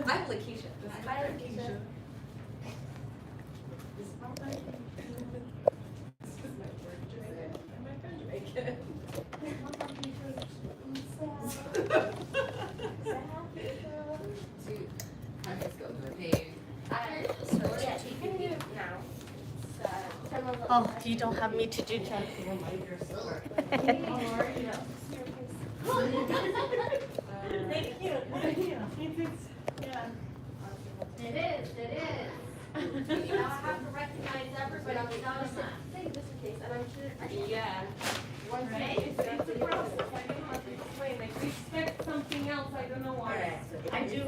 I'm Lakeisha. Hi, Lakeisha. Oh, you don't have me to do that. Thank you. It is. You know, I have to recognize everybody without a mask. Take this in case, and I'm sure. Yeah. One Right? second. It's a process. I don't know how to explain. Like, we expect something else. I don't know why. I do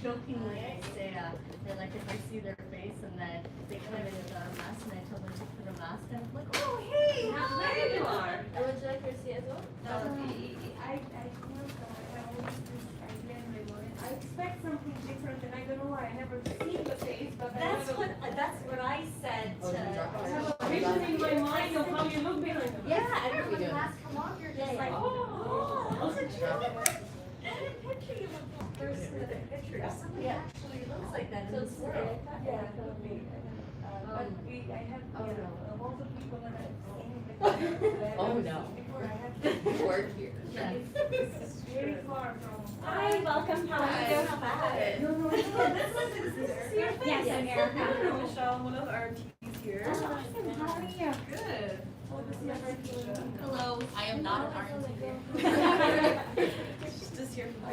jokingly, I say, that like if I see their face and then they come in without a mask and I tell them to put a mask on, I'm like, oh, hey, There you are. And would you like your seat as well? I expect something different, and I don't know why. I never seen the face, but that's what I said I to. have a vision in my mind of how you look behind them. Yeah, and then when the mask come off, you're just like, oh, was it true? I had a picture you look first in the picture. Somebody actually looks like that in this world. Yeah, it could be. But I have, of all the people that I've seen, Oh, no. before I have Work here. it's very far from. Hi, welcome. How are you? How No, it's not. This is your face. Yes, I'm Erica. Michelle, one of our teams here. Awesome. How are you? Good. Oh, this is my Hello, I am not an RNT. Just here for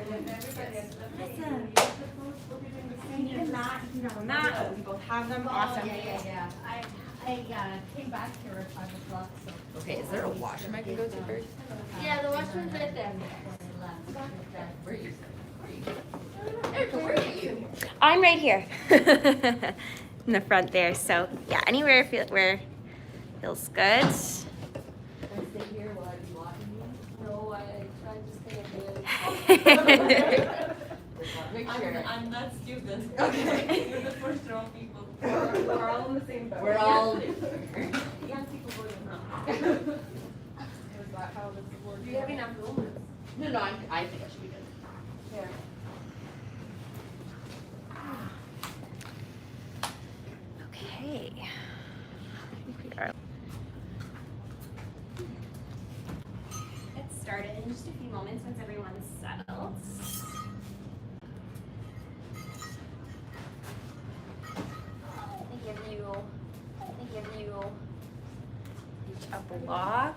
You need a mat, you can have a mat, or we both have them, awesome. Yeah. I came back here at 5 o'clock, so. Okay, is there a washroom I can go to first? Yeah, the washroom's right there. Where are you? Erica, where are you? I'm right here in the front there. So yeah, anywhere where feels good. Can I stay here while I be walking you? No, I tried to stay at Make sure. I'm not stupid. Okay. You're the first row of people. We're all in the same boat. We're all. Young people voting now. Is that how this works? Do you have enough room? No, I think I should be good. Yeah. Okay. We are- Get started in just a few moments once everyone's settled. Give you each a block.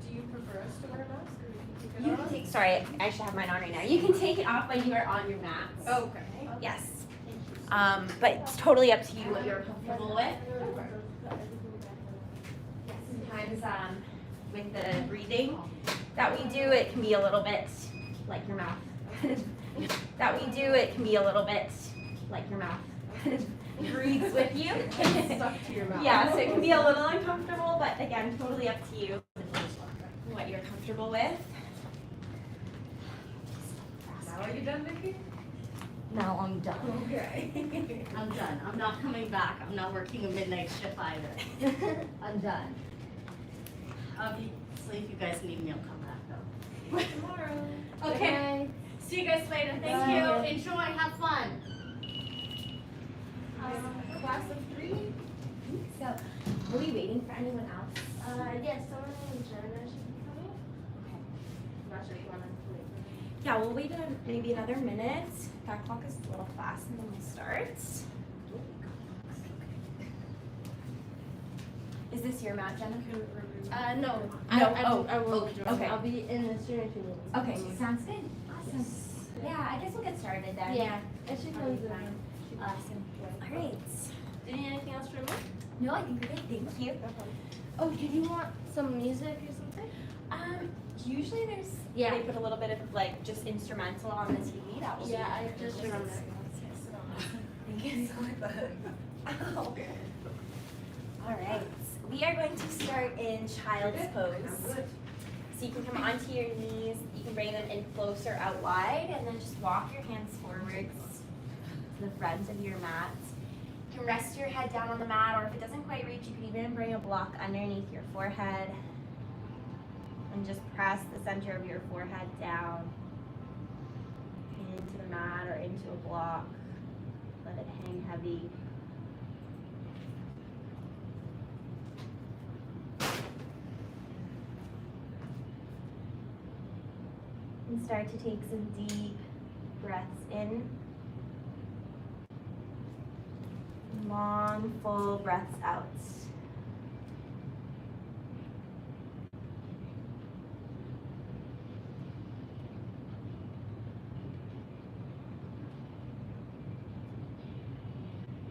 Do you prefer us to wear a mask or you can take it You off? can take, sorry, I should have mine on right now. You can take it off when you are on your mat. Okay. Yes. But it's totally up to you what you're comfortable with. Sometimes with the breathing that we do, it can be a little bit like your mouth. Breathes with you. Stuck to your mouth. Yeah, so it can be a little uncomfortable, but again, totally up to you what you're comfortable with. Now are you done, Vicky? Now I'm done. Okay. I'm done. I'm not coming back. I'm not working a midnight shift either. I'm done. Obviously, if you guys need me, I'll come back though. Tomorrow. Okay. See you guys later. Thank Bye. you. Enjoy. Have fun. Class of 3? So, are we waiting for anyone else? Yes, someone named Jenna should be coming. I'm not sure if you want to wait for me. Yeah, we'll wait maybe another minute. That clock is a little fast and then we'll start. Is this your mat, Jenna? No. No, I will join. okay. I'll be in the student community. Okay, sounds good. Awesome. Yeah, I guess we'll get started then. Yeah, it should That'll go be fine. Awesome. All right. Do you need anything else from me? No, I think we're good. Thank you. Oh, did you want some music or something? Usually they put a little bit of like just instrumental on the TV. That will Yeah, be I just remembered. Thank you so much. Okay. All right. We are going to start in child's pose. So you can come onto your knees. You can bring them in closer out wide, and then just walk your hands forwards to the front of your mat. You can rest your head down on the mat, or if it doesn't quite reach, you can even bring a block underneath your forehead and just press the center of your forehead down. into the mat or into a block. Let it hang heavy. And start to take some deep breaths in. Long, full breaths out.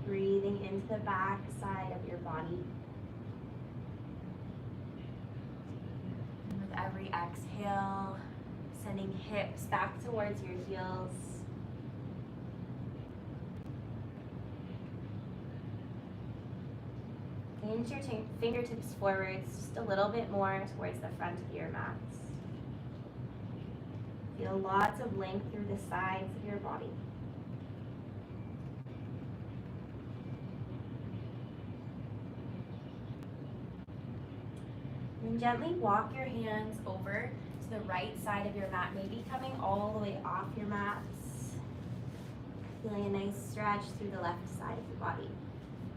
Breathing into the back side of your body. And with every exhale, sending hips back towards your heels. Inch your fingertips forwards just a little bit more towards the front of your mats. Feel lots of length through the sides of your body. And gently walk your hands over to the right side of your mat, maybe coming all the way off your mats. Feeling a nice stretch through the left side of the body.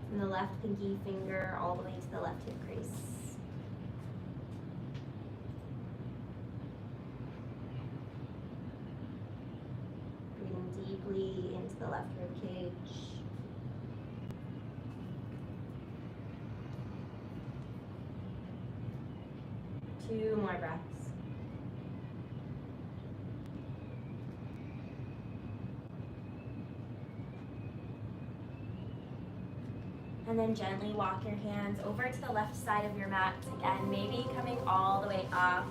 From the left pinky finger all the way to the left hip crease. Breathing deeply into the left rib cage. Two more breaths. And then gently walk your hands over to the left side of your mat. Again, maybe coming all the way up.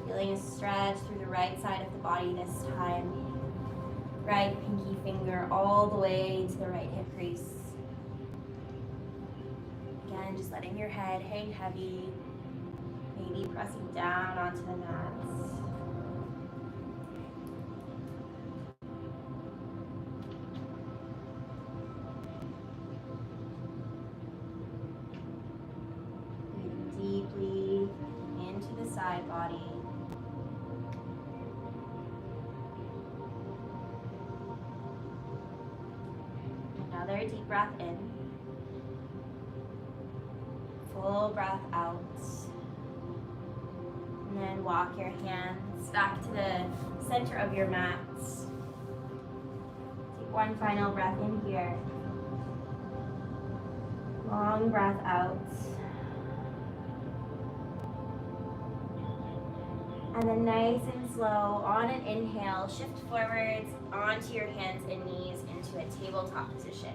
Feeling a stretch through the right side of the body this time. Right pinky finger all the way to the right hip crease. Again, just letting your head hang heavy. Maybe pressing down onto the mats. Deeply into the side body. Another deep breath in. Full breath out. And then walk your hands back to the center of your mat. Take one final breath in here. Long breath out. And then nice and slow, on an inhale, shift forwards onto your hands and knees into a tabletop position.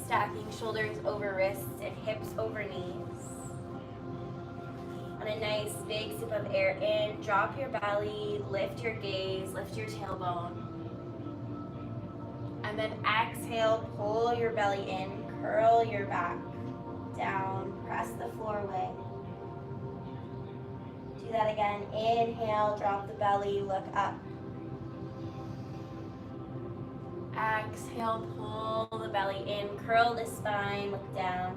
Stacking shoulders over wrists and hips over knees. On a nice big sip of air in, drop your belly, lift your gaze, lift your tailbone. And then exhale, pull your belly in, curl your back down, press the floor away. Do that again. Inhale, drop the belly, look up. Exhale, pull the belly in, curl the spine, look down.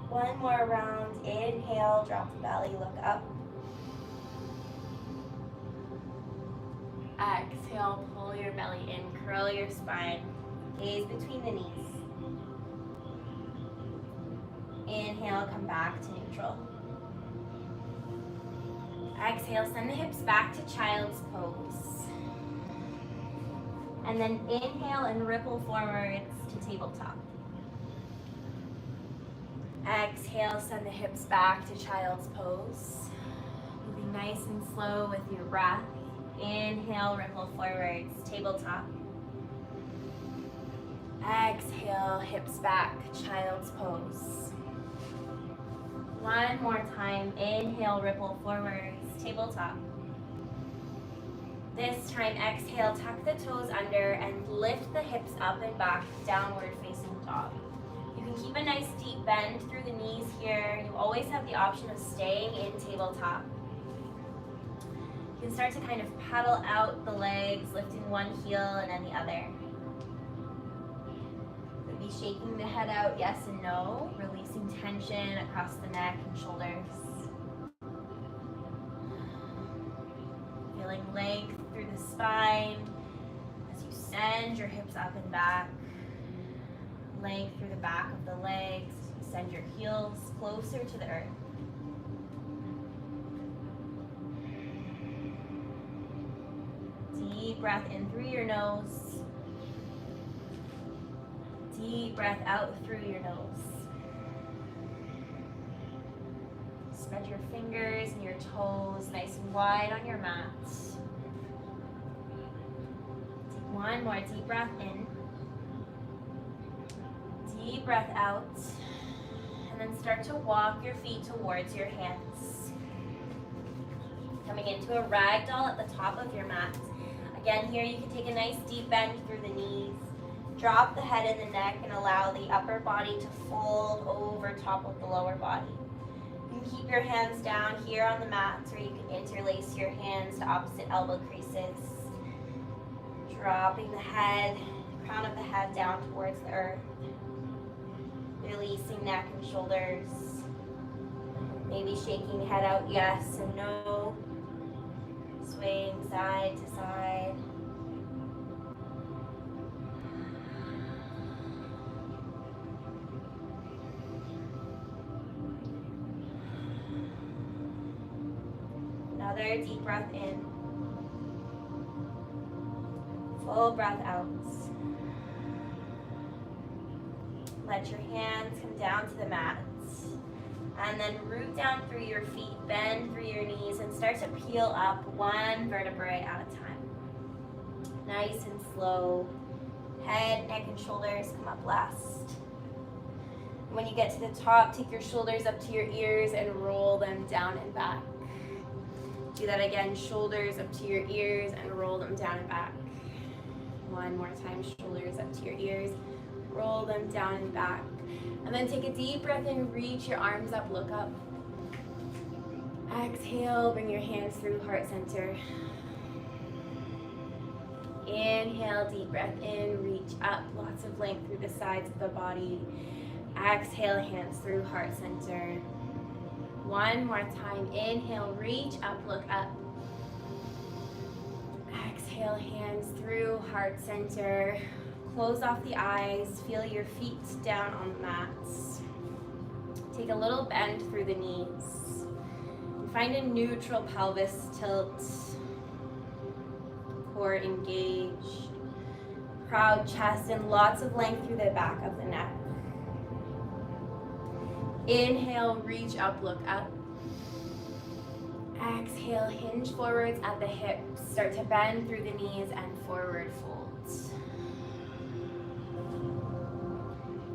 One more round. Inhale, drop the belly, look up. Exhale, pull your belly in, curl your spine, gaze between the knees. Inhale, come back to neutral. Exhale, send the hips back to child's pose. And then inhale and ripple forwards to tabletop. Exhale, send the hips back to child's pose. Moving nice and slow with your breath. Inhale, ripple forwards, tabletop. Exhale, hips back, child's pose. One more time. Inhale, ripple forwards, tabletop. This time, exhale, tuck the toes under and lift the hips up and back, downward facing dog. You can keep a nice deep bend through the knees here. You always have the option of staying in tabletop. You can start to kind of paddle out the legs, lifting one heel and then the other. Could be shaking the head out, yes and no, releasing tension extension across the neck and shoulders. Feeling length through the spine as you send your hips up and back. Length through the back of the legs. Send your heels closer to the earth. Deep breath in through your nose. Deep breath out through your nose. Spread your fingers and your toes nice and wide on your mat. Take one more deep breath in. Deep breath out. And then start to walk your feet towards your hands. Coming into a ragdoll at the top of your mat. Again, here you can take a nice deep bend through the knees. Drop the head and the neck and allow the upper body to fold over top of the lower body. You can keep your hands down here on the mat, or you can interlace your hands to opposite elbow creases. Dropping the head, crown of the head down towards the earth. Releasing neck and shoulders. Maybe shaking head out yes and no. Swaying side to side. Another deep breath in. Full breath out. Let your hands come down to the mat. And then root down through your feet, bend through your knees, and start to peel up one vertebrae at a time. Nice and slow. Head, neck, and shoulders come up last. When you get to the top, take your shoulders up to your ears and roll them down and back. Do that again, shoulders up to your ears and roll them down and back. One more time, shoulders up to your ears, roll them down and back. And then take a deep breath in, reach your arms up, look up. Exhale, bring your hands through heart center. Inhale, deep breath in, reach up, lots of length through the sides of the body. Exhale, hands through heart center. One more time, inhale, reach up, look up. Exhale, hands through heart center. Close off the eyes, feel your feet down on the mats. Take a little bend through the knees. And find a neutral pelvis tilt. Core engaged. Proud chest and lots of length through the back of the neck. Inhale, reach up, look up. Exhale, hinge forwards at the hips. Start to bend through the knees and forward fold.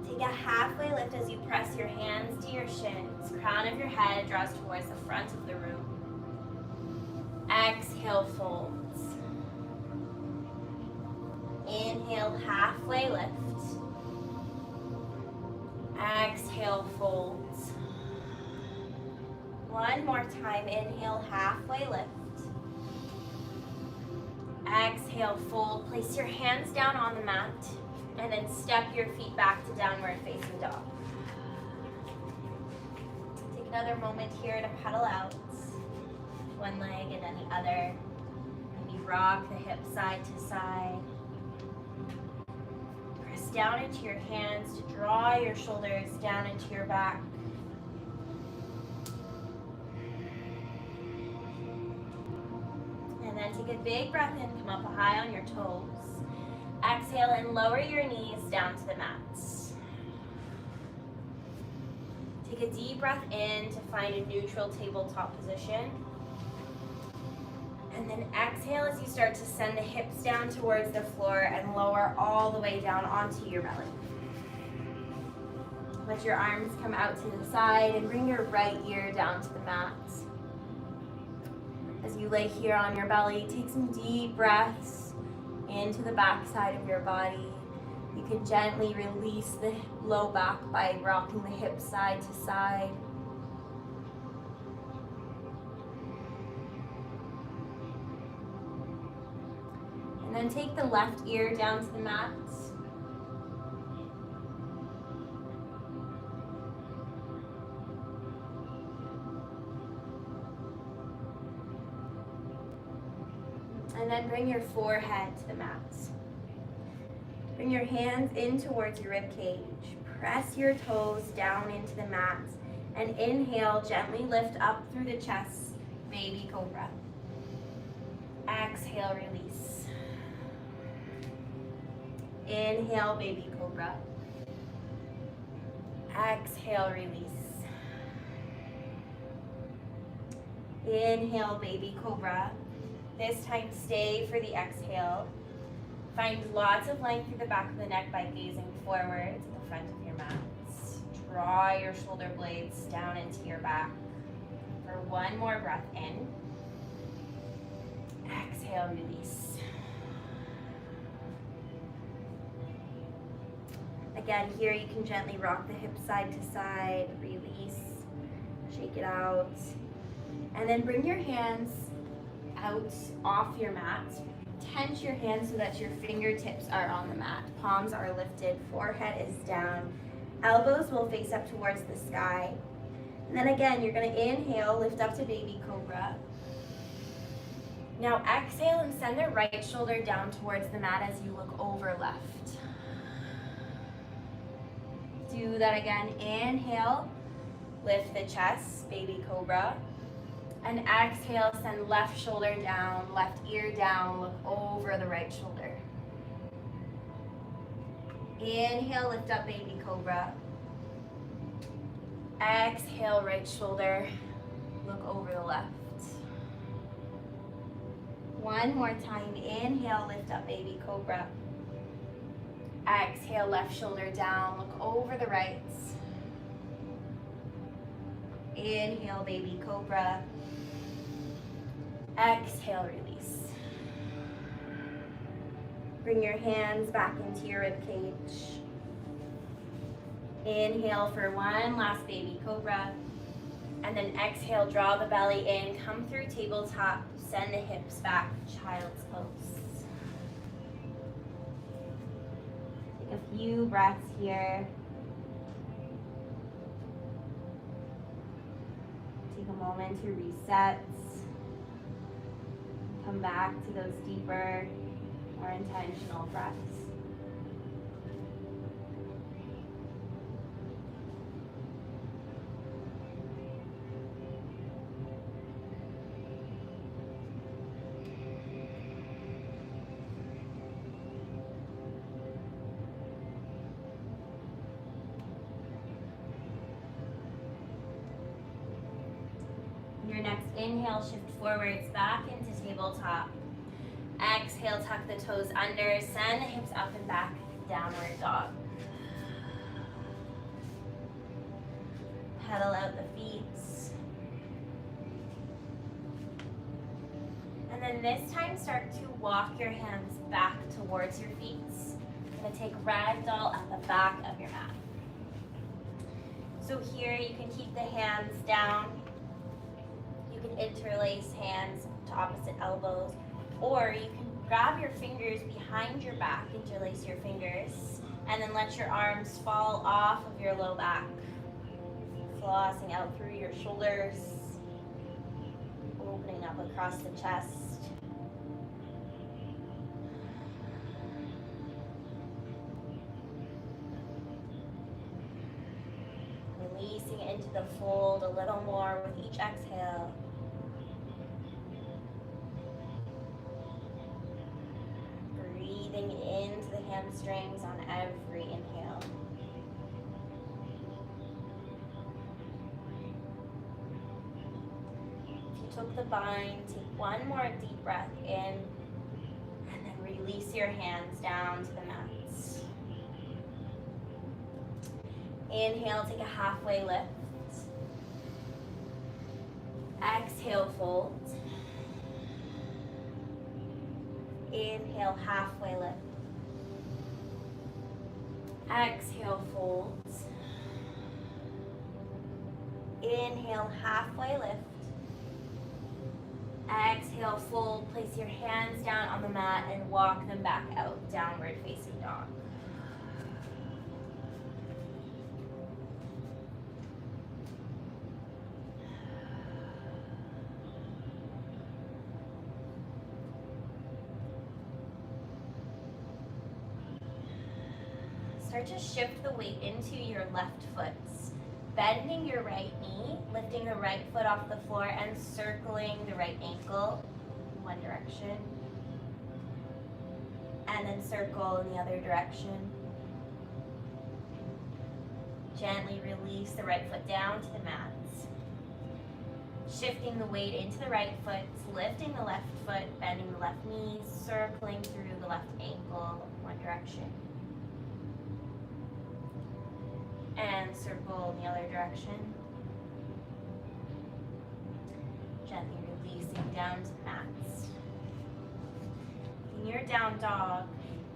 Take a halfway lift as you press your hands to your shins. Crown of your head draws towards the front of the room. Exhale, folds. Inhale, halfway lift. Exhale, folds. One more time, inhale, halfway lift. Exhale, fold. Place your hands down on the mat. And then step your feet back to downward facing dog. Take another moment here to pedal out. One leg and then the other. Maybe rock the hips side to side. Press down into your hands to draw your shoulders down into your back. And then take a big breath in, come up high on your toes. Exhale and lower your knees down to the mats. Take a deep breath in to find a neutral tabletop position. And then exhale as you start to send the hips down towards the floor and lower all the way down onto your belly. Let your arms come out to the side and bring your right ear down to the mat. As you lay here on your belly, take some deep breaths into the back side of your body. You can gently release the low back by rocking the hips side to side. And then take the left ear down to the mat. And then bring your forehead to the mat. Bring your hands in towards your rib cage. Press your toes down into the mat. And inhale, gently lift up through the chest, baby cobra. Exhale, release. Inhale, baby cobra. Exhale, release. Inhale, baby cobra. This time, stay for the exhale. Find lots of length through the back of the neck by gazing forward to the front of your mat. Draw your shoulder blades down into your back. For one more breath in. Exhale, release. Again, here you can gently rock the hips side to side, release, shake it out. And then bring your hands out off your mat. Tense your hands so that your fingertips are on the mat. Palms are lifted, forehead is down. Elbows will face up towards the sky. And then again, you're going to inhale, lift up to baby cobra. Now exhale and send the right shoulder down towards the mat as you look over left. Do that again. Inhale, lift the chest, baby cobra. And exhale, send left shoulder down, left ear down, look over the right shoulder. Inhale, lift up baby cobra. Exhale, right shoulder, look over the left. One more time, inhale, lift up baby cobra. Exhale, left shoulder down, look over the right. Inhale, baby cobra. Exhale, release. Bring your hands back into your rib cage. Inhale for one last baby cobra. And then exhale, draw the belly in, come through tabletop, send the hips back, child's pose. Take a few breaths here. Take a moment to reset. Come back to those deeper, more intentional breaths. Your next inhale, shift forwards back into tabletop. Exhale, tuck the toes under, send the hips up and back, downward dog. Pedal out the feet. And then this time start to walk your hands back towards your feet. You're going to take ragdoll at the back of your mat. So here you can keep the hands down. You can interlace hands to opposite elbows, or you can grab your fingers behind your back, interlace your fingers, and then let your arms fall off of your low back, flossing out through your shoulders, opening up across the chest. Releasing into the fold a little more with each exhale. Breathing into the hamstrings on every inhale. If you took the bind, take one more deep breath in, and then release your hands down to the mat. Inhale, take a halfway lift. Exhale, fold. Inhale, halfway lift. Exhale, fold. Inhale, halfway lift. Exhale, fold. Place your hands down on the mat and walk them back out, downward facing dog. start to shift the weight into your left foot. Bending your right knee, lifting the right foot off the floor and circling the right ankle in one direction. And then circle in the other direction. Gently release the right foot down to the mat. Shifting the weight into the right foot, lifting the left foot, bending the left knee, circling through the left ankle in one direction. And circle in the other direction. Gently releasing down to the mats. In your down dog,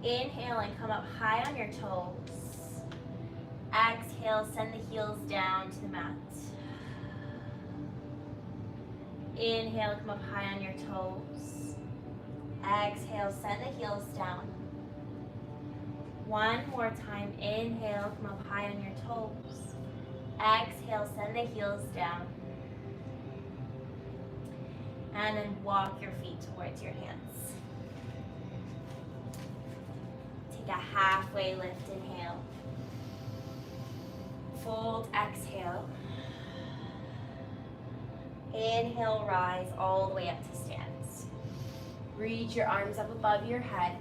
inhale and come up high on your toes. Exhale, send the heels down to the mat. Inhale, come up high on your toes. Exhale, send the heels down. One more time, inhale, come up high on your toes. Exhale, send the heels down. And then walk your feet towards your hands. Take a halfway lift, inhale. Fold, exhale. Inhale, rise all the way up to stance. Reach your arms up above your head.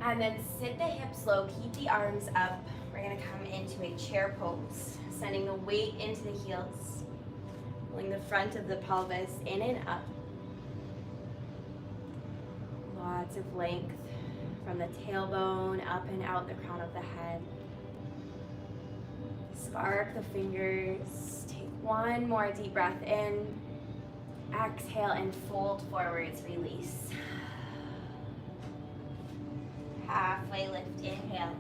And then sit the hips low, keep the arms up. We're gonna come into a chair pose, sending the weight into the heels, pulling the front of the pelvis in and up. Lots of length from the tailbone up and out the crown of the head. Spark the fingers. Take one more deep breath in. Exhale and fold forwards, release. Halfway lift, inhale.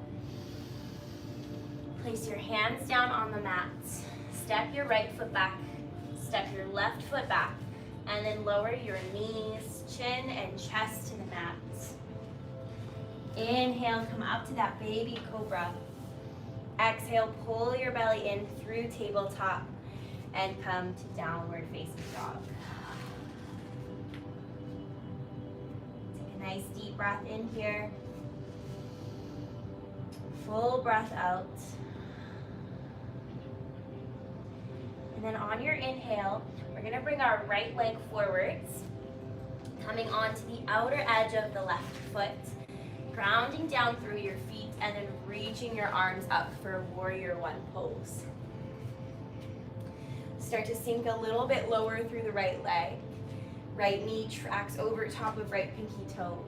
Place your hands down on the mat. Step your right foot back. Step your left foot back. And then lower your knees, chin, and chest to the mat. Inhale, come up to that baby cobra. Exhale, pull your belly in through tabletop and come to downward facing dog. Take a nice deep breath in here. Full breath out. And then on your inhale, we're gonna bring our right leg forwards, coming onto the outer edge of the left foot, grounding down through your feet, and then reaching your arms up for warrior one pose. Start to sink a little bit lower through the right leg. Right knee tracks over top of right pinky toe.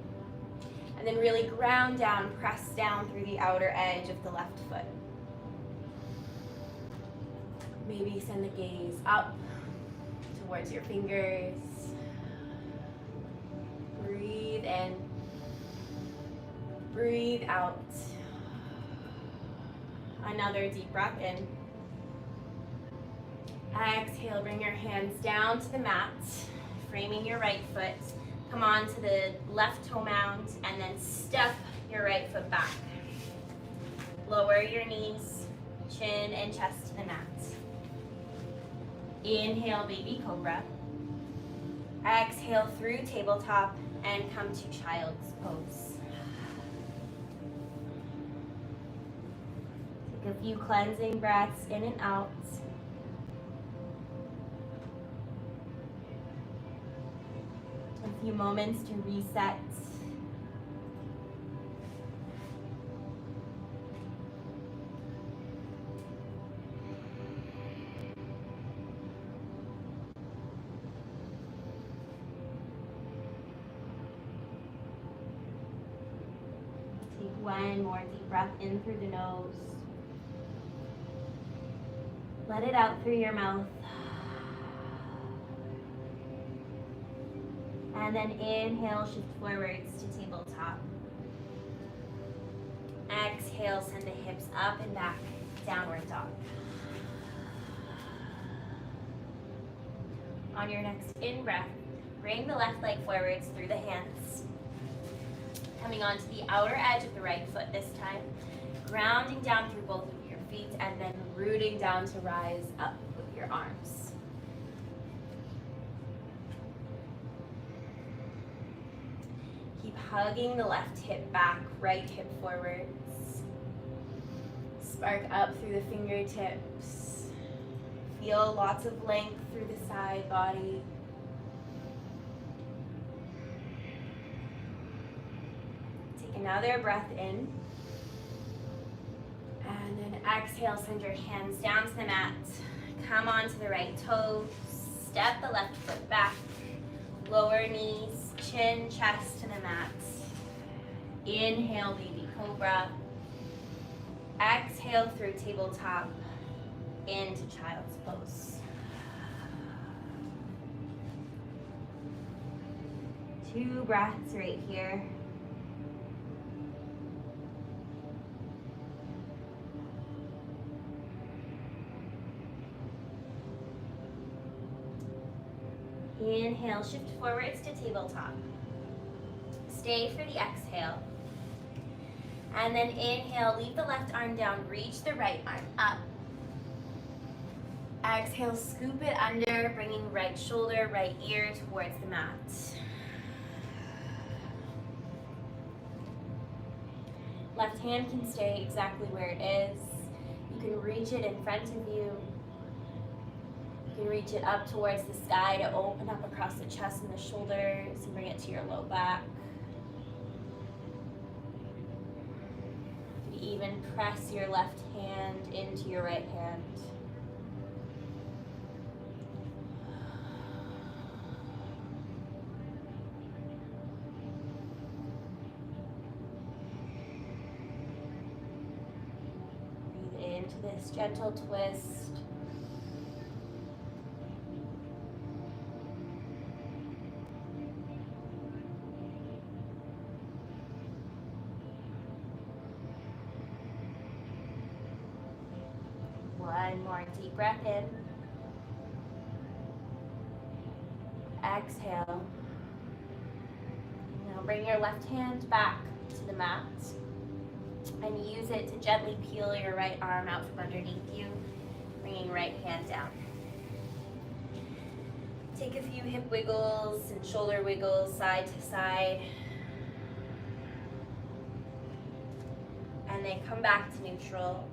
And then really ground down, press down through the outer edge of the left foot. Maybe send the gaze up towards your fingers. Breathe in. Breathe out. Another deep breath in. Exhale, bring your hands down to the mat, framing your right foot. Come on to the left toe mound and then step your right foot back. Lower your knees, chin and chest to the mat. Inhale, baby cobra. Exhale through tabletop and come to child's pose. Take a few cleansing breaths in and out. A few moments to reset. Take one more deep breath in through the nose. Let it out through your mouth. And then inhale, shift forwards to tabletop. Exhale, send the hips up and back, downward dog. On your next in-breath, bring the left leg forwards through the hands. Coming onto the outer edge of the right foot this time. Grounding down through both of your feet and then rooting down to rise up with your arms. Keep hugging the left hip back, right hip forwards. Spark up through the fingertips. Feel lots of length through the side body. Take another breath in. And then exhale, send your hands down to the mat. Come onto the right toes. Step the left foot back. Lower knees, chin, chest to the mat. Inhale, baby cobra. Exhale through tabletop into child's pose. 2 breaths right here. Inhale, shift forwards to tabletop. Stay for the exhale. And then inhale, leave the left arm down, reach the right arm up. Exhale, scoop it under, bringing right shoulder, right ear towards the mat. Left hand can stay exactly where it is. You can reach it in front of you. You can reach it up towards the sky to open up across the chest and the shoulders and bring it to your low back. You can even press your left hand into your right hand. Breathe into this gentle twist. One more deep breath in. Exhale. Now bring your left hand back to the mat and use it to gently peel your right arm out from underneath you, bringing right hand down. Take a few hip wiggles and shoulder wiggles side to side. And then come back to neutral.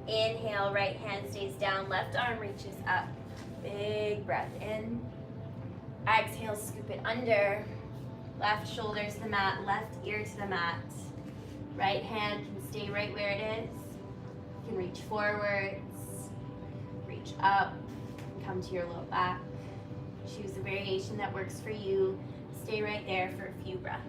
Inhale, right hand stays down, left arm reaches up. Big breath in. Exhale, scoop it under. Left shoulder to the mat, left ear to the mat. Right hand can stay right where it is. You can reach forwards, reach up, and come to your low back. Choose the variation that works for you. Stay right there for a few breaths.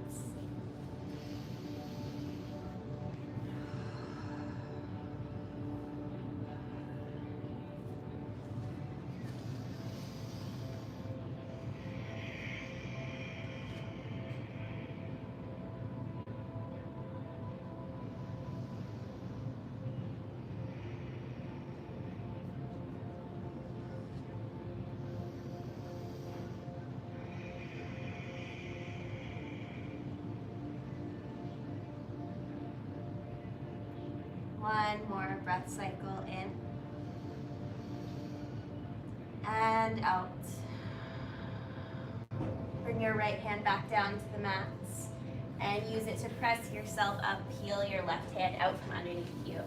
One more breath cycle in and out. Bring your right hand back down to the mat and use it to press yourself up, peel your left hand out from underneath you.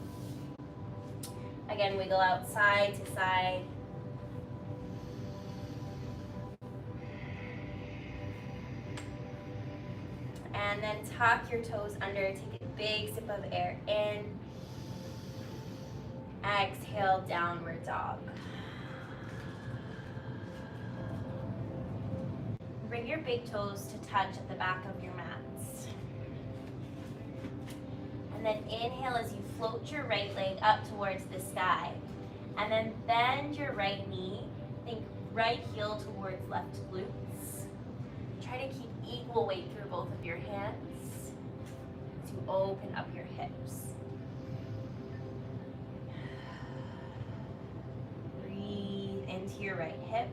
Again, wiggle out side to side. And then tuck your toes under, take a big sip of air in. Exhale, downward dog. Bring your big toes to touch at the back of your mats. And then inhale as you float your right leg up towards the sky. And then bend your right knee. Think right heel towards left glutes. Try to keep equal weight through both of your hands to open up your hips. Into your right hip,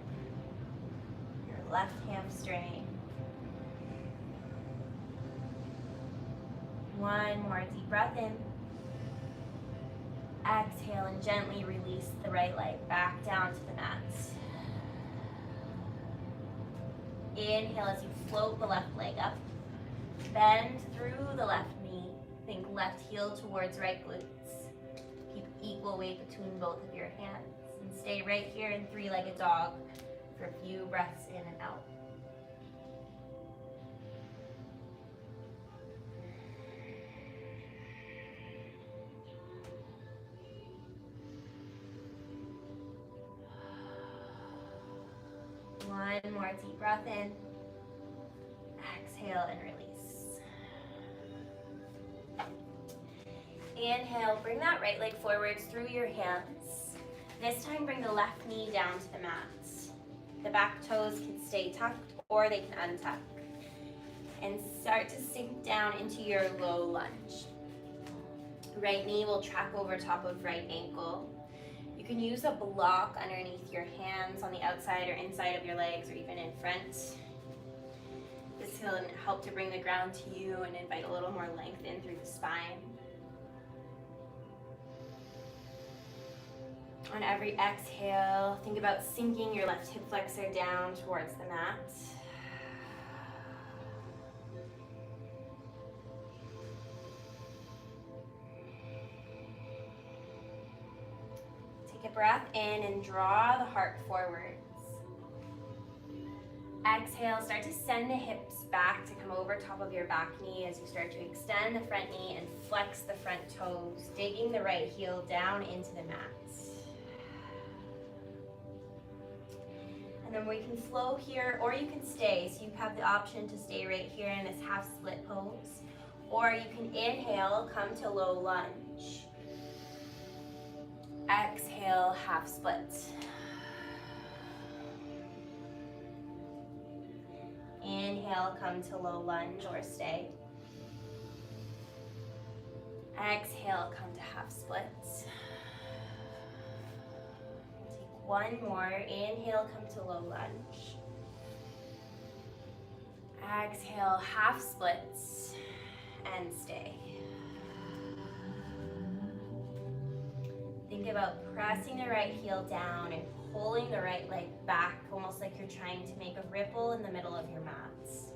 your left hamstring. One more deep breath in. Exhale and gently release the right leg back down to the mat. Inhale as you float the left leg up. Bend through the left knee. Think left heel towards right glutes. Keep equal weight between both of your hands. And stay right here in three-legged dog for a few breaths in and out. One more deep breath in. Exhale and release. Inhale, bring that right leg forwards through your hands. This time bring the left knee down to the mat. The back toes can stay tucked or they can untuck. And start to sink down into your low lunge. Right knee will track over top of right ankle. You can use a block underneath your hands on the outside or inside of your legs or even in front. This will help to bring the ground to you and invite a little more length in through the spine. On every exhale, think about sinking your left hip flexor down towards the mat. Take a breath in and draw the heart forwards. Exhale, start to send the hips back to come over top of your back knee as you start to extend the front knee and flex the front toes, digging the right heel down into the mat. And then we can flow here, or you can stay. So you have the option to stay right here in this half split pose. Or you can inhale, come to low lunge. Exhale, half split. Inhale, come to low lunge or stay. Exhale, come to half split. Take one more. Inhale, come to low lunge. Exhale, half splits and stay. Think about pressing the right heel down and pulling the right leg back, almost like you're trying to make a ripple in the middle of your mats.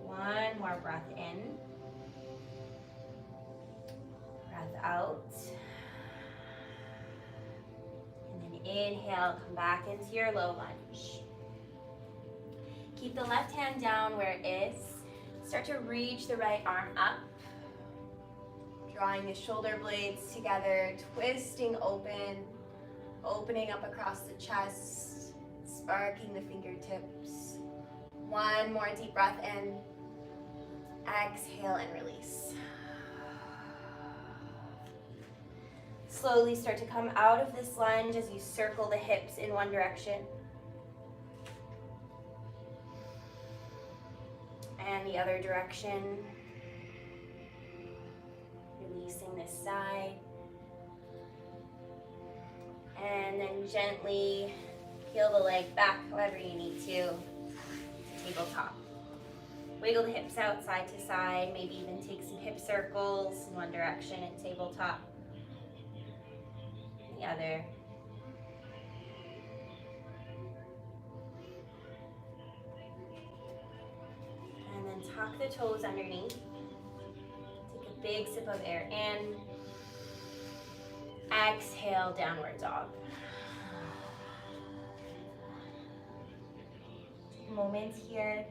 One more breath in. Breath out. And then inhale, come back into your low lunge. Keep the left hand down where it is. Start to reach the right arm up. Drawing the shoulder blades together, twisting open, opening up across the chest, sparking the fingertips. One more deep breath in. Exhale and release. Slowly start to come out of this lunge as you circle the hips in one direction. And the other direction. Releasing this side. And then gently peel the leg back however you need to tabletop. Wiggle the hips out side to side, maybe even take some hip circles in one direction and tabletop. The other. And then tuck the toes underneath. Take a big sip of air in. Exhale, downward dog. Take a moment here.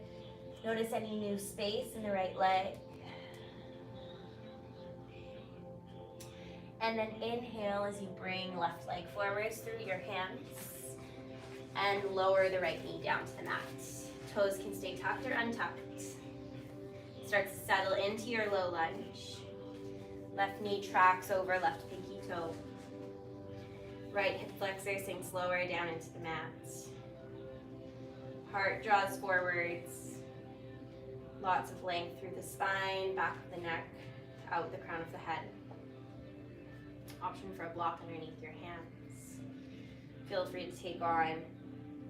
Notice any new space in the right leg. And then inhale as you bring left leg forwards through your hands and lower the right knee down to the mat. Toes can stay tucked or untucked. Start to settle into your low lunge. Left knee tracks over left pinky toe. Right hip flexor sinks lower down into the mat. Heart draws forwards. Lots of length through the spine, back of the neck, out the crown of the head. Option for a block underneath your hands. Feel free to take on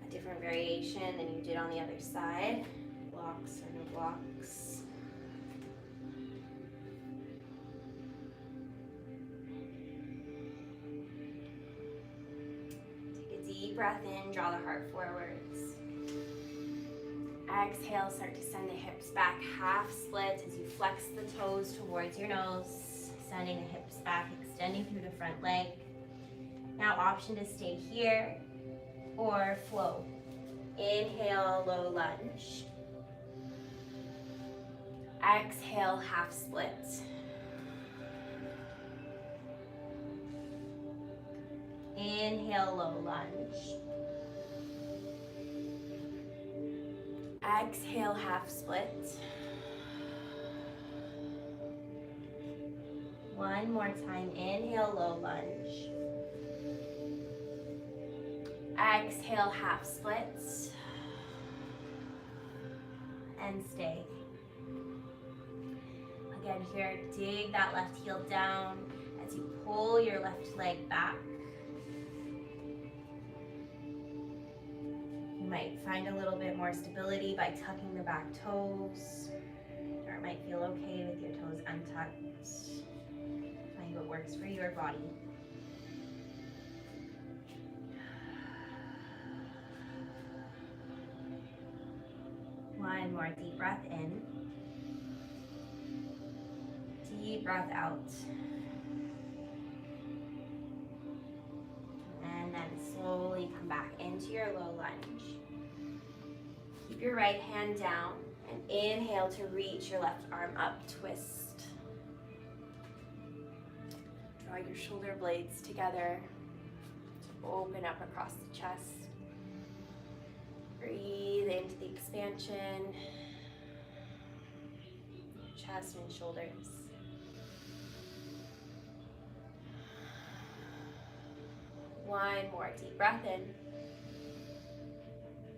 a different variation than you did on the other side. Blocks or no blocks. Take a deep breath in, draw the heart forwards. Exhale, start to send the hips back, half split as you flex the toes towards your nose, sending the hips back, extending through the front leg. Now option to stay here or flow. Inhale, low lunge. Exhale, half split. Inhale, low lunge. Exhale, half split. One more time. Inhale, low lunge. Exhale, half split. And stay. Again here, dig that left heel down as you pull your left leg back. You might find a little bit more stability by tucking the back toes, or it might feel okay with your toes untucked. Find what works for your body. One more deep breath in. Deep breath out. And then slowly come back into your low lunge. Keep your right hand down and inhale to reach your left arm up, twist. Draw your shoulder blades together to open up across the chest. Breathe into the expansion, chest and shoulders. One more deep breath in.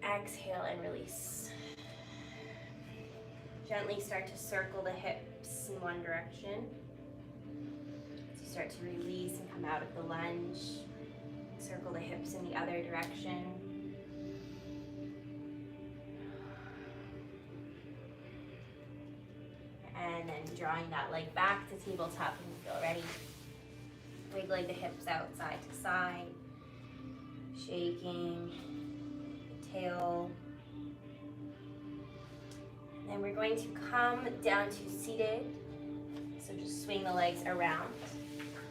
Exhale and release. Gently start to circle the hips in one direction. As you start to release and come out of the lunge, circle the hips in the other direction. And then drawing that leg back to tabletop when you feel ready. Wiggling the hips out side to side. Shaking the tail. And then we're going to come down to seated. So just swing the legs around.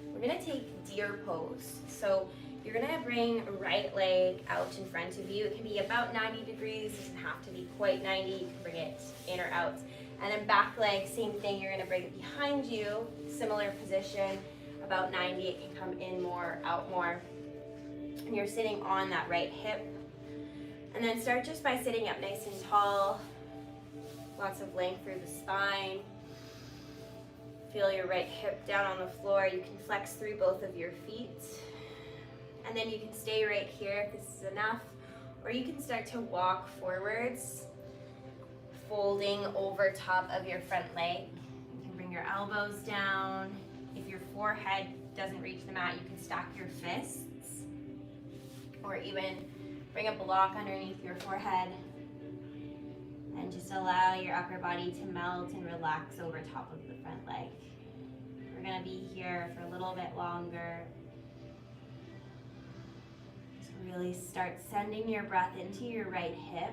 We're gonna take deer pose. So you're gonna bring right leg out in front of you. It can be about 90 degrees, it doesn't have to be quite 90. You can bring it in or out. And then back leg, same thing, you're gonna bring it behind you, similar position, about 90, it can come in more, out more. And you're sitting on that right hip. And then start just by sitting up nice and tall, lots of length through the spine. Feel your right hip down on the floor. You can flex through both of your feet. And then you can stay right here if this is enough, or you can start to walk forwards, folding over top of your front leg. You can bring your elbows down. If your forehead doesn't reach the mat, you can stack your fists, or even bring a block underneath your forehead and just allow your upper body to melt and relax over top of the front leg. We're gonna be here for a little bit longer. So really start sending your breath into your right hip.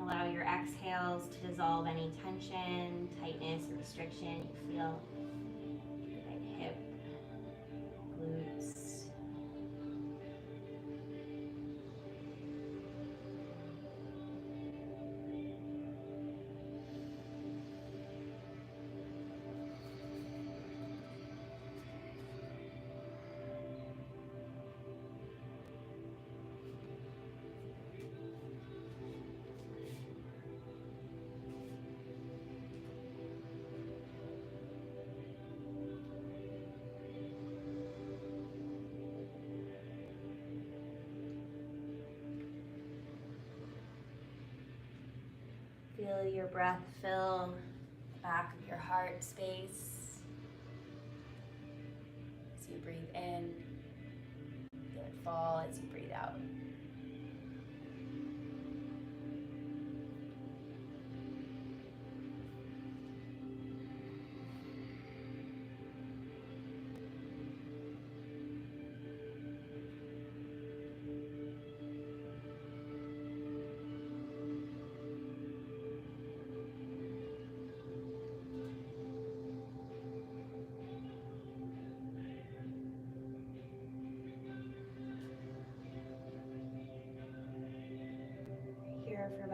Allow your exhales to dissolve any tension, tightness, or restriction you feel. Right hip, glutes. Feel your breath fill the back of your heart space. As you breathe in, feel it fall as you breathe out.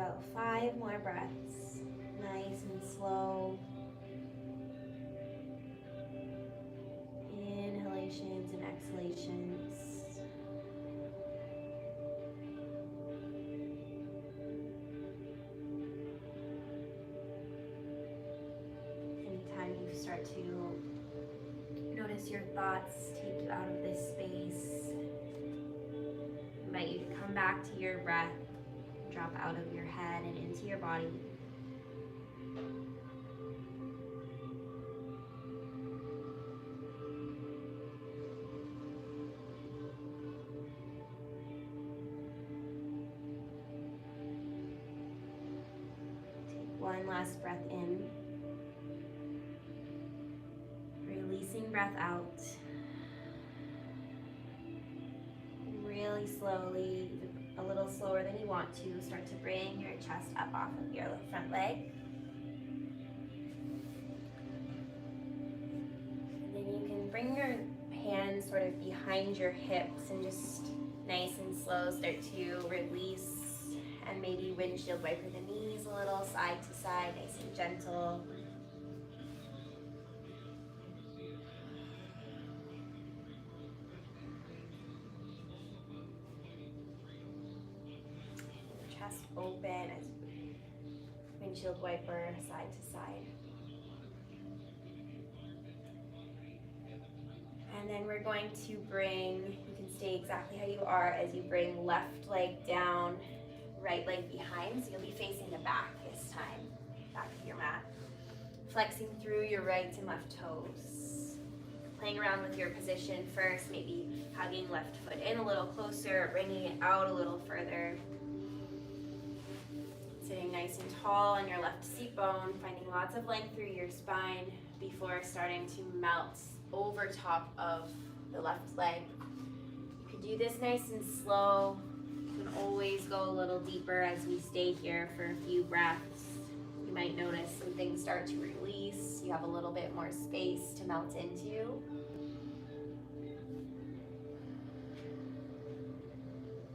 about 5 more breaths. Nice and slow. Inhalations and exhalations. Anytime you start to notice your thoughts take you out of this space, I invite you to come back to your breath, drop out of your head and into your body. Take one last breath in, releasing breath out. Really slowly, a little slower than you want to, start to bring your chest up off of your front leg. And then you can bring your hands sort of behind your hips and just nice and slow start to release and maybe windshield wiper the knees a little side to side, nice and gentle. Chest open as windshield wiper side to side. And then we're going to bring, you can stay exactly how you are as you bring left leg down, right leg behind. So you'll be facing the back this time, back of your mat. Flexing through your right and left toes. Playing around with your position first, maybe hugging left foot in a little closer, bringing it out a little further. Sitting nice and tall on your left seat bone, finding lots of length through your spine before starting to melt over top of the left leg. You can do this nice and slow. You can always go a little deeper as we stay here for a few breaths. You might notice some things start to release. You have a little bit more space to melt into.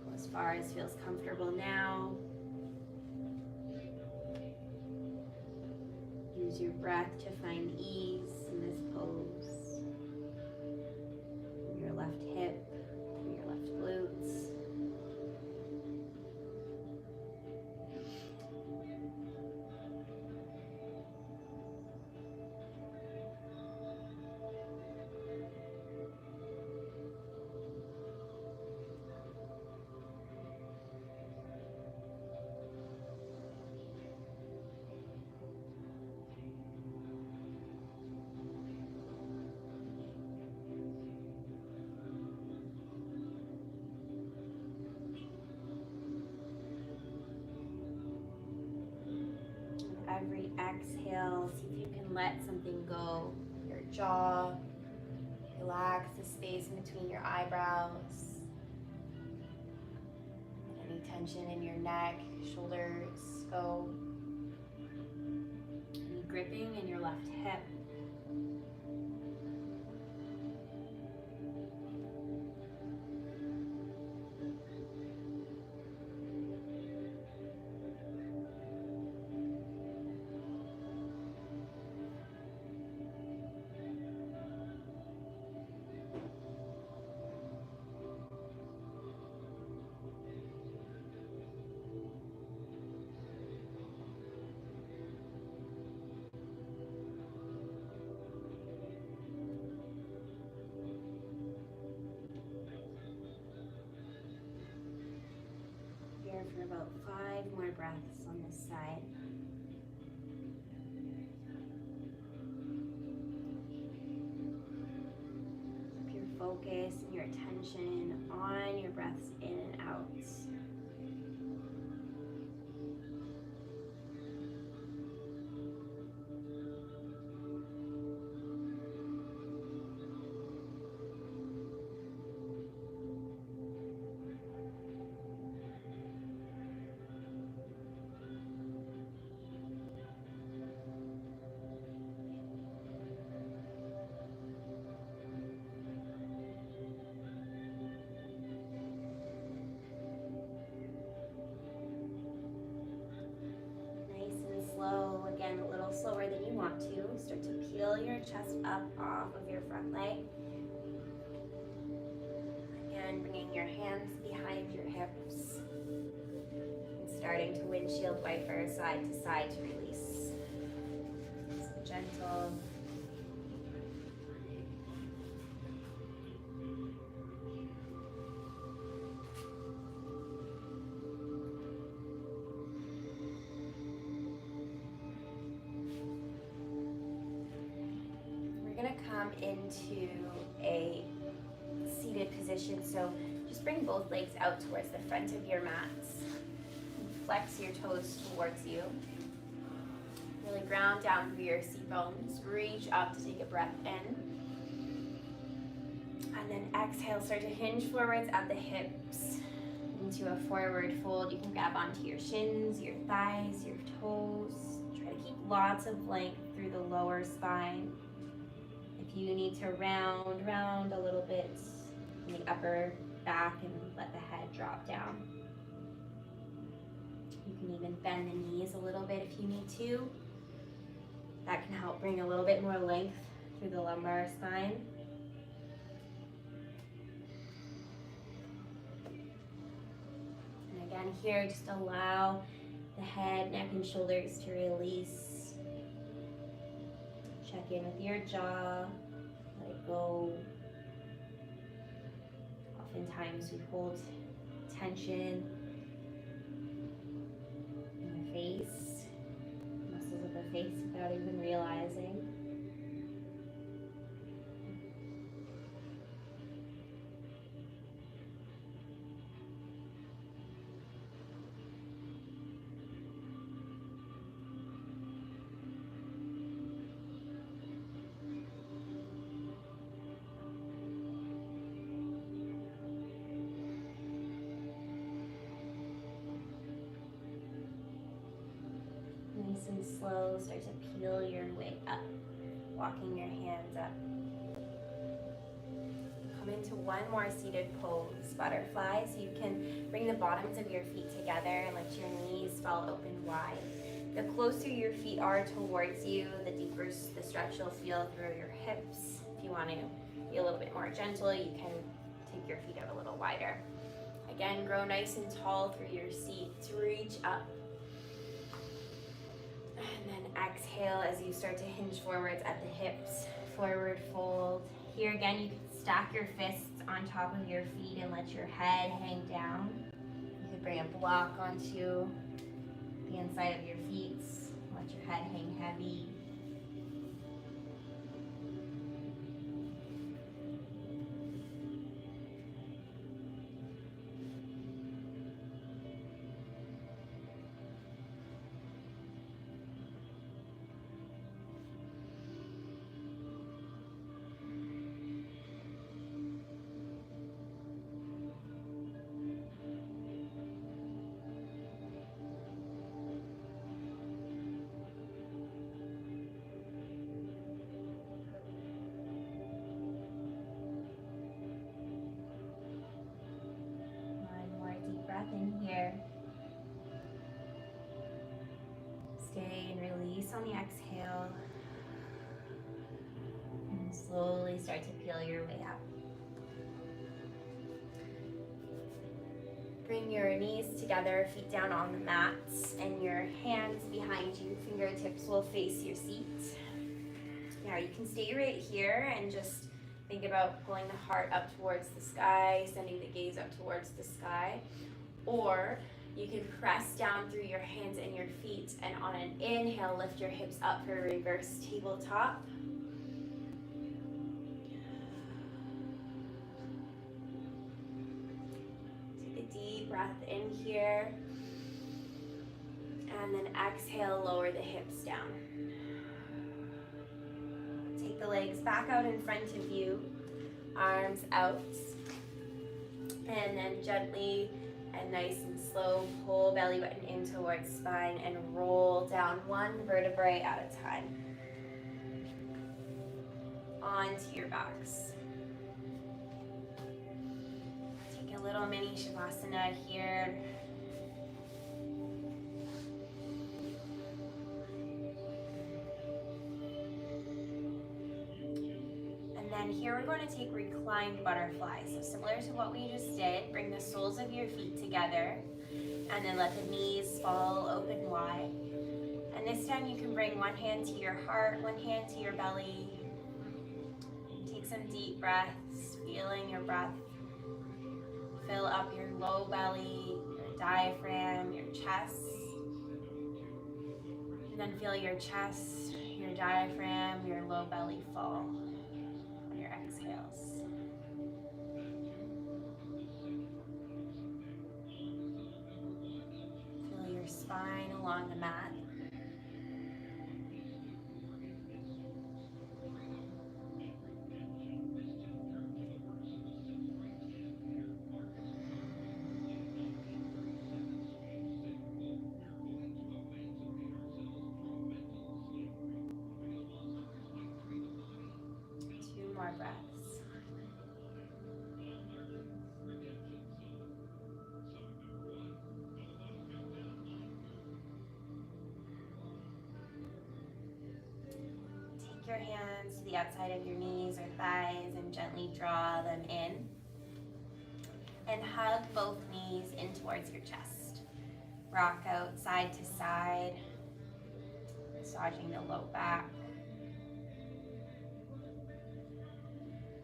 Go as far as feels comfortable now. Use your breath to find ease in this pose. From your left hip, through your left glutes. Every exhale, see if you can let something go. Your jaw, relax the space in between your eyebrows. Any tension in your neck, shoulders, go. Any gripping in your left hip. Here for about 5 more breaths on this side. Keep your focus and your attention on your breaths in and out. peel your chest up off of your front leg. Again, bringing your hands behind your hips. And starting to windshield wiper side to side to release. So gentle. We're gonna come into a seated position, so just bring both legs out towards the front of your mats. Flex your toes towards you. Really ground down through your seat bones. Reach up to take a breath in. And then exhale, start to hinge forwards at the hips into a forward fold. You can grab onto your shins, your thighs, your toes. Try to keep lots of length through the lower spine. If you need to round a little bit in the upper back and let the head drop down. You can even bend the knees a little bit if you need to. That can help bring a little bit more length through the lumbar spine. And again here, just allow the head, neck, and shoulders to release. Check in with your jaw, let it go. Oftentimes we hold tension in the face, muscles of the face without even realizing. Nice and slow, start to peel your way up, walking your hands up. Come into one more seated pose, butterfly, so you can bring the bottoms of your feet together and let your knees fall open wide. The closer your feet are towards you, the deeper the stretch you'll feel through your hips. If you want to be a little bit more gentle, you can take your feet out a little wider. Again, grow nice and tall through your seat. Reach up. And then exhale as you start to hinge forwards at the hips. Forward fold. Here again, you can stack your fists on top of your feet and let your head hang down. You could bring a block onto the inside of your feet. Let your head hang heavy. In here. Stay and release on the exhale. And slowly start to peel your way up. Bring your knees together, feet down on the mats, and your hands behind you. Fingertips will face your seat. Now you can stay right here and just think about pulling the heart up towards the sky, sending the gaze up towards the sky. Or you can press down through your hands and your feet, and on an inhale, lift your hips up for a reverse tabletop. Take a deep breath in here, and then exhale, lower the hips down. Take the legs back out in front of you, arms out, and then gently and nice and slow, pull belly button in towards spine and roll down one vertebrae at a time onto your backs. Take a little mini Shavasana here. And here we're going to take reclined butterfly. So similar to what we just did, bring the soles of your feet together and then let the knees fall open wide. And this time you can bring one hand to your heart, one hand to your belly. Take some deep breaths, feeling your breath fill up your low belly, your diaphragm, your chest. And then feel your chest, your diaphragm, your low belly fall on your exhales. Feel your spine along the mat. More breaths. Take your hands to the outside of your knees or thighs and gently draw them in. And hug both knees in towards your chest. Rock out side to side, massaging the low back.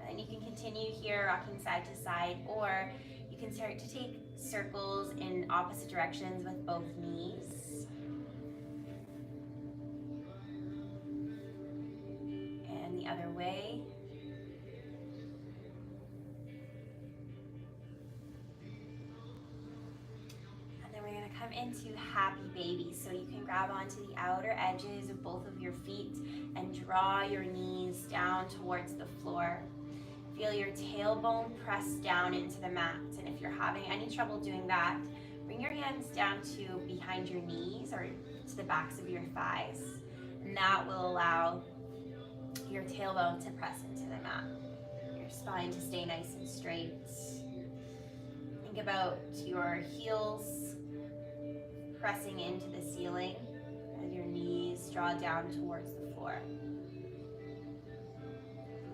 And you can continue here rocking side to side, or you can start to take circles in opposite directions with both knees. And the other way. And then we're going to come into happy baby. So you can grab onto the outer edges of both of your feet and draw your knees down towards the floor. Feel your tailbone press down into the mat. And if you're having any trouble doing that, bring your hands down to behind your knees or to the backs of your thighs. And that will allow your tailbone to press into the mat. Your spine to stay nice and straight. Think about your heels pressing into the ceiling as your knees draw down towards the floor.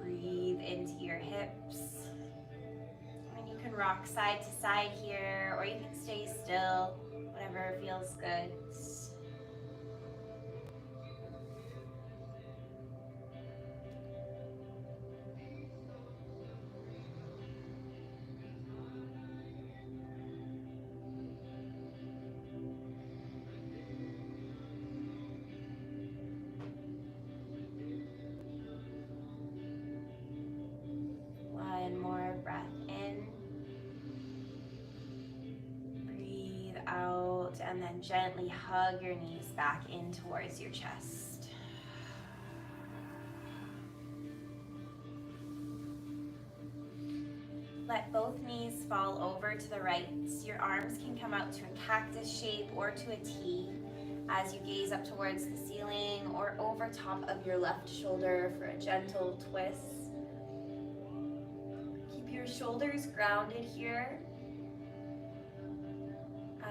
Breathe into your hips. And you can rock side to side here, or you can stay still, whatever feels good. One more breath in. Breathe out, and then gently hug your knees back in towards your chest. Let both knees fall over to the right. Your arms can come out to a cactus shape or to a T as you gaze up towards the ceiling or over top of your left shoulder for a gentle twist. Keep your shoulders grounded here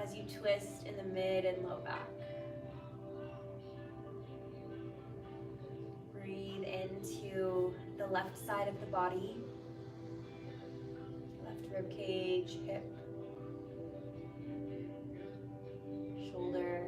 as you twist in the mid and low back. Breathe into the left side of the body. Rib cage, hip, shoulder,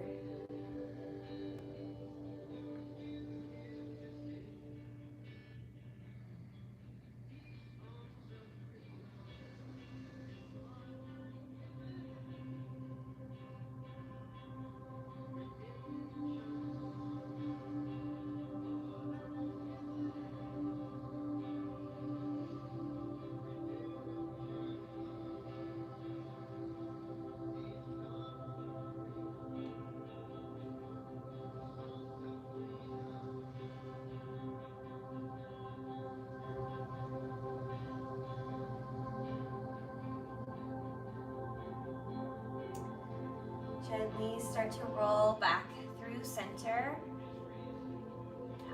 gently start to roll back through center,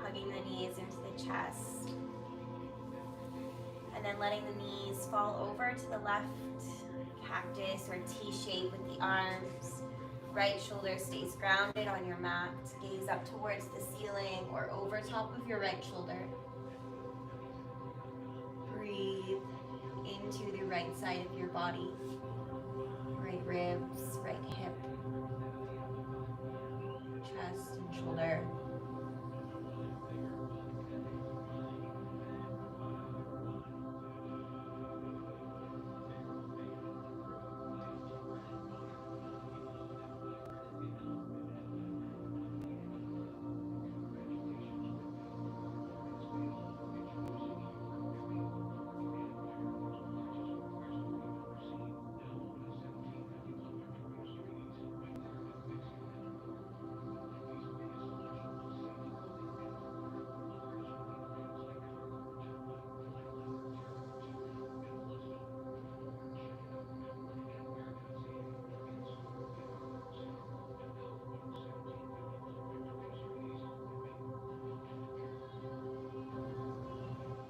hugging the knees into the chest, and then letting the knees fall over to the left, cactus or T shape with the arms. Right shoulder stays grounded on your mat. Gaze up towards the ceiling or over top of your right shoulder. into the right side of your body. Right ribs, right hip, chest and shoulder.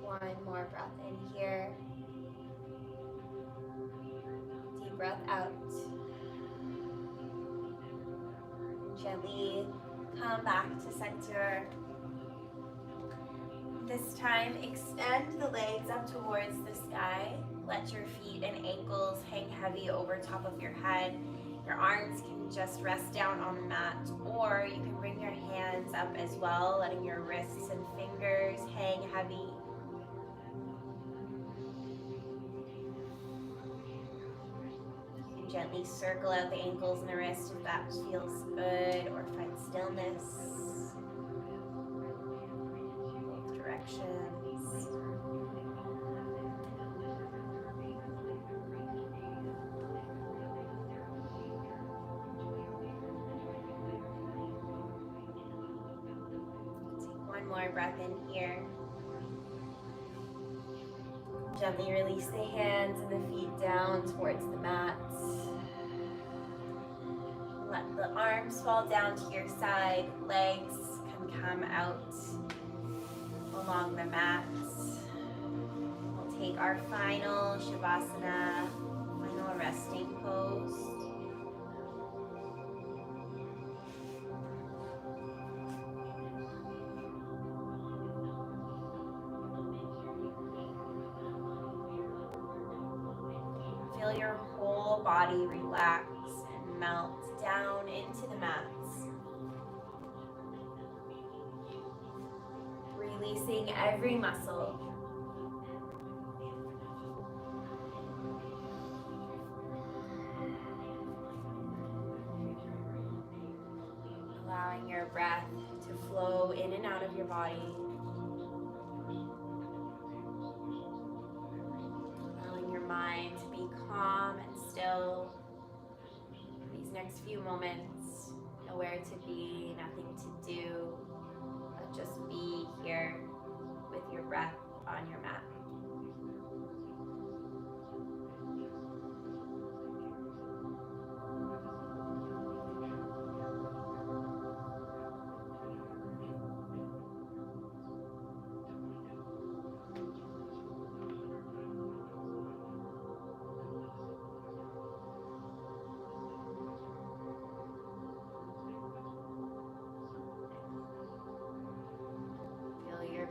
One more breath in here. Deep breath out. Gently come back to center. This time, extend the legs up towards the sky. Let your feet and ankles hang heavy over top of your head. Your arms can just rest down on the mat, or you can bring your hands up as well, letting your wrists and fingers hang heavy. You can gently circle out the ankles and the wrists if that feels good, or find stillness. Both directions. One more breath in here. Gently release the hands and the feet down towards the mat. Let the arms fall down to your side. Legs can come out along the mat. We'll take our final Shavasana, final resting pose. Feel your whole body relax and melt down into the mats. Releasing every muscle. Allowing your breath to flow in and out of your body. Mind to be calm and still. These next few moments, nowhere to be, nothing to do, but just be here with your breath on your mat.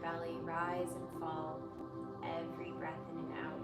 Belly rise and fall, every breath in and out.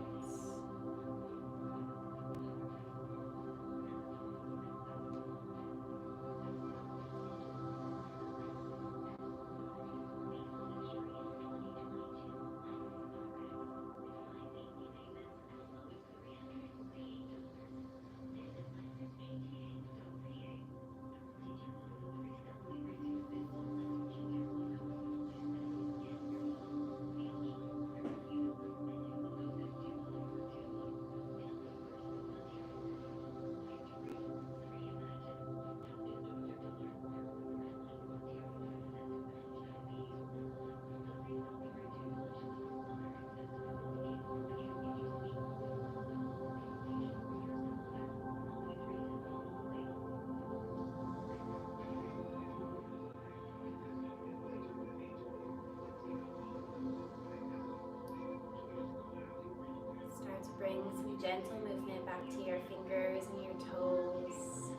Bring some gentle movement back to your fingers and your toes.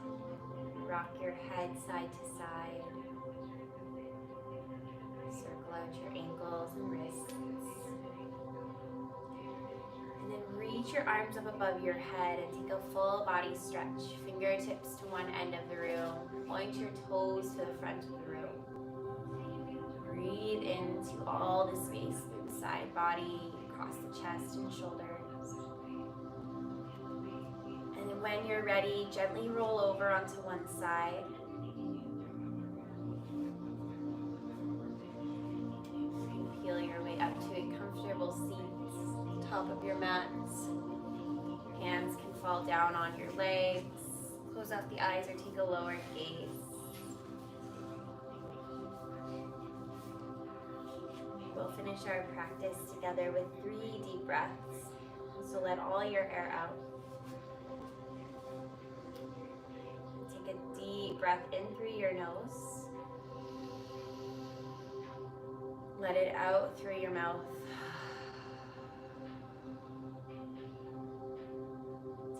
Rock your head side to side. Circle out your ankles and wrists. And then reach reach your arms up above your head and take a full body stretch. Fingertips to one end of the room. Point your toes to the front of the room. Breathe into all the space through the side body, across the chest and shoulders. And then when you're ready, gently roll over onto one side. Feel your way up to a comfortable seat, top of your mat. Hands can fall down on your legs. Close out the eyes or take a lower gaze. We'll finish our practice together with 3 deep breaths. So let all your air out. Take a deep breath in through your nose. Let it out through your mouth.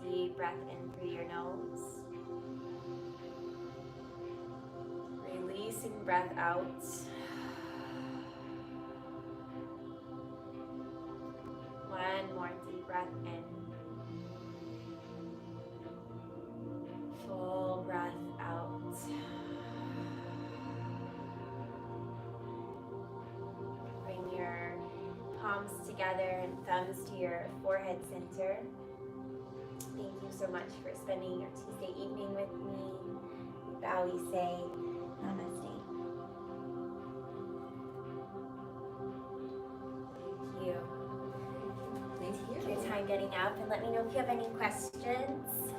Deep breath in through your nose. Releasing breath out. One more deep breath in. Full breath out. Bring your palms together and thumbs to your forehead center. Thank you so much for spending your Tuesday evening with me. We bow, we say namaste. Thank you. Your time getting up, and let me know if you have any questions.